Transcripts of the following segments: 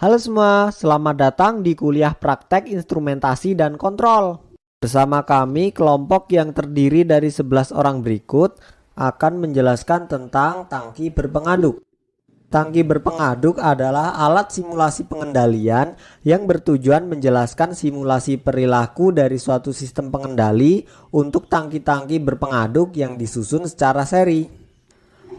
Halo semua, selamat datang di kuliah praktek instrumentasi dan kontrol. Bersama kami, kelompok yang terdiri dari 11 orang berikut akan menjelaskan tentang tangki berpengaduk. Tangki berpengaduk adalah alat simulasi pengendalian yang bertujuan menjelaskan simulasi perilaku dari suatu sistem pengendali untuk tangki-tangki berpengaduk yang disusun secara seri.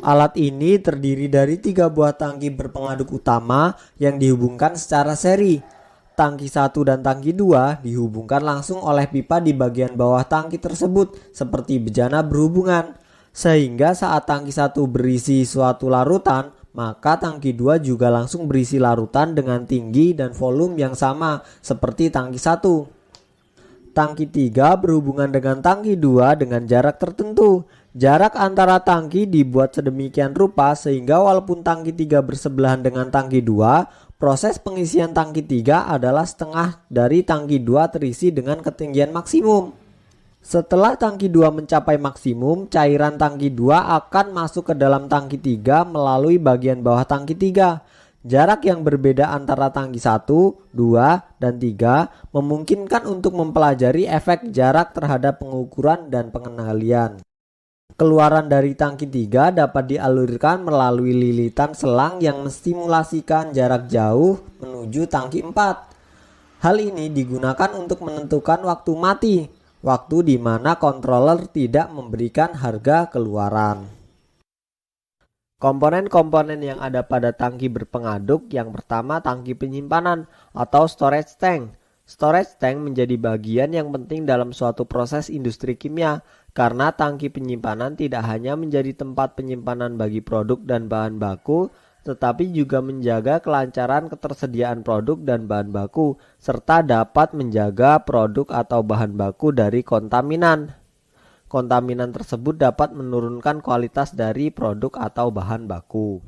Alat ini terdiri dari 3 buah tangki berpengaduk utama yang dihubungkan secara seri. Tangki 1 dan tangki 2 dihubungkan langsung oleh pipa di bagian bawah tangki tersebut seperti bejana berhubungan. Sehingga saat tangki 1 berisi suatu larutan, maka tangki 2 juga langsung berisi larutan dengan tinggi dan volume yang sama seperti tangki 1. Tangki 3 berhubungan dengan tangki 2 dengan jarak tertentu. Jarak antara tangki dibuat sedemikian rupa sehingga walaupun tangki 3 bersebelahan dengan tangki 2, proses pengisian tangki 3 adalah setengah dari tangki 2 terisi dengan ketinggian maksimum. Setelah tangki 2 mencapai maksimum, cairan tangki 2 akan masuk ke dalam tangki 3 melalui bagian bawah tangki 3. Jarak yang berbeda antara tangki 1, 2, dan 3 memungkinkan untuk mempelajari efek jarak terhadap pengukuran dan pengendalian. Keluaran dari tangki 3 dapat dialirkan melalui lilitan selang yang menstimulasikan jarak jauh menuju tangki 4. Hal ini digunakan untuk menentukan waktu mati, waktu di mana controller tidak memberikan harga keluaran. Komponen-komponen yang ada pada tangki berpengaduk, yang pertama tangki penyimpanan atau storage tank. Storage tank menjadi bagian yang penting dalam suatu proses industri kimia karena tangki penyimpanan tidak hanya menjadi tempat penyimpanan bagi produk dan bahan baku, tetapi juga menjaga kelancaran ketersediaan produk dan bahan baku serta dapat menjaga produk atau bahan baku dari kontaminan. Kontaminan tersebut dapat menurunkan kualitas dari produk atau bahan baku.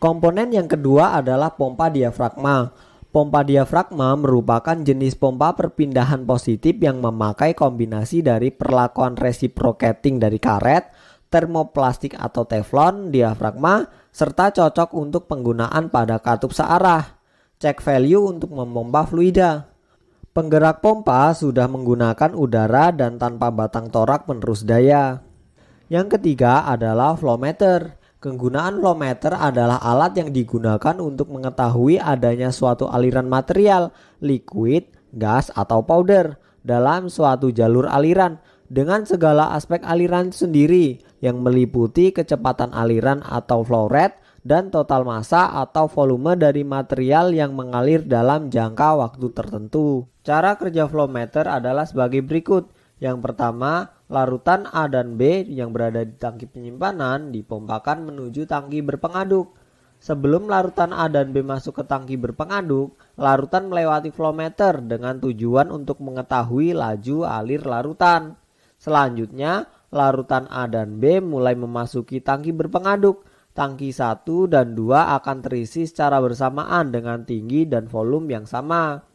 Komponen yang kedua adalah pompa diafragma. Pompa diafragma merupakan jenis pompa perpindahan positif yang memakai kombinasi dari perlakuan reciprocating dari karet, termoplastik atau teflon, diafragma, serta cocok untuk penggunaan pada katup searah. Check value untuk memompa fluida. Penggerak pompa sudah menggunakan udara dan tanpa batang torak penerus daya. Yang ketiga adalah flow meter. Penggunaan flow meter adalah alat yang digunakan untuk mengetahui adanya suatu aliran material, liquid, gas, atau powder dalam suatu jalur aliran dengan segala aspek aliran sendiri yang meliputi kecepatan aliran atau flow rate dan total massa atau volume dari material yang mengalir dalam jangka waktu tertentu. Cara kerja flow meter adalah sebagai berikut. Yang pertama, larutan A dan B yang berada di tangki penyimpanan dipompakan menuju tangki berpengaduk. Sebelum larutan A dan B masuk ke tangki berpengaduk, larutan melewati flow meter dengan tujuan untuk mengetahui laju alir larutan. Selanjutnya, larutan A dan B mulai memasuki tangki berpengaduk. Tangki 1 dan 2 akan terisi secara bersamaan dengan tinggi dan volume yang sama.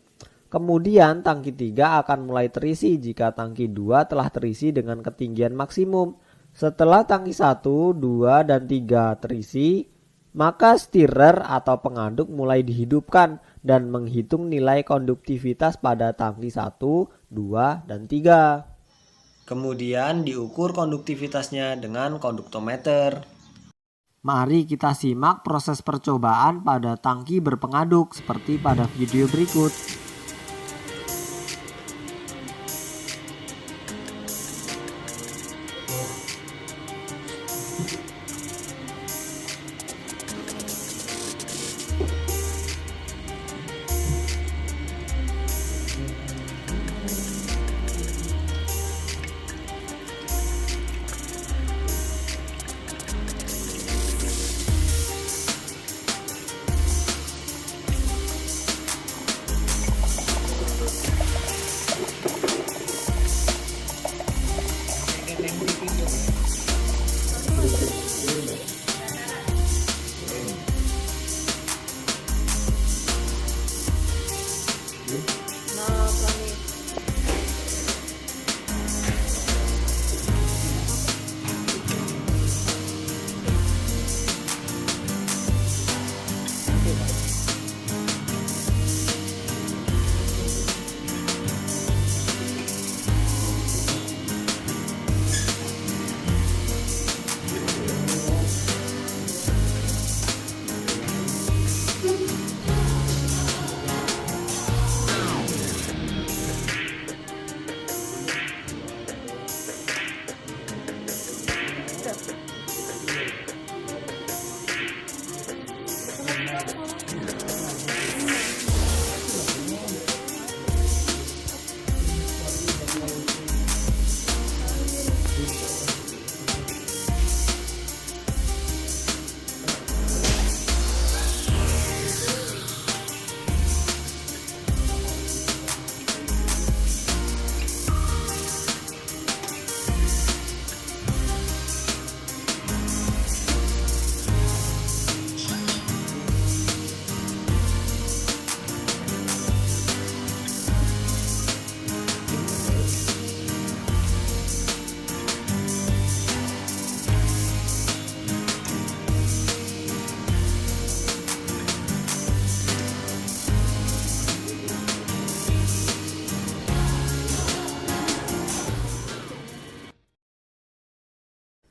Kemudian tangki 3 akan mulai terisi jika tangki 2 telah terisi dengan ketinggian maksimum. Setelah tangki 1, 2, dan 3 terisi, maka stirrer atau pengaduk mulai dihidupkan dan menghitung nilai konduktivitas pada tangki 1, 2, dan 3. Kemudian diukur konduktivitasnya dengan konduktometer. Mari kita simak proses percobaan pada tangki berpengaduk seperti pada video berikut.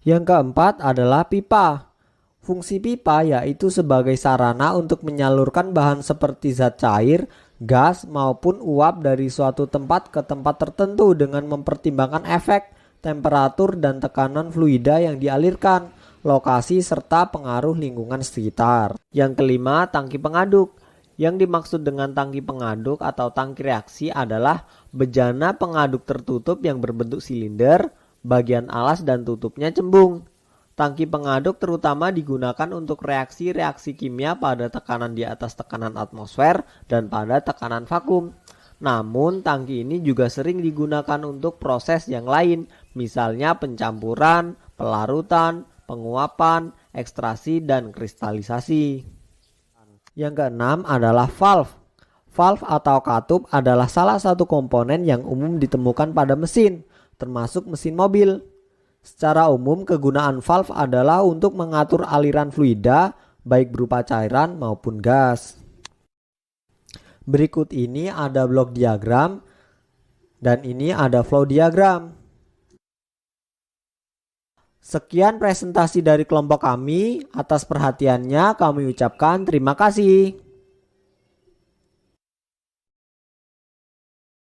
Yang keempat adalah pipa. Fungsi pipa yaitu sebagai sarana untuk menyalurkan bahan seperti zat cair, gas maupun uap dari suatu tempat ke tempat tertentu dengan mempertimbangkan efek, temperatur dan tekanan fluida yang dialirkan, lokasi serta pengaruh lingkungan sekitar. Yang kelima, tangki pengaduk. Yang dimaksud dengan tangki pengaduk atau tangki reaksi adalah bejana pengaduk tertutup yang berbentuk silinder, bagian alas dan tutupnya cembung. Tangki pengaduk terutama digunakan untuk reaksi-reaksi kimia pada tekanan di atas tekanan atmosfer dan pada tekanan vakum. Namun, tangki ini juga sering digunakan untuk proses yang lain, misalnya pencampuran, pelarutan, penguapan, ekstraksi, dan kristalisasi. Yang keenam adalah valve. Valve atau katup adalah salah satu komponen yang umum ditemukan pada mesin, termasuk mesin mobil. Secara umum, kegunaan valve adalah untuk mengatur aliran fluida, baik berupa cairan maupun gas. Berikut ini ada blok diagram, dan ini ada flow diagram. Sekian presentasi dari kelompok kami. Atas perhatiannya kami ucapkan terima kasih.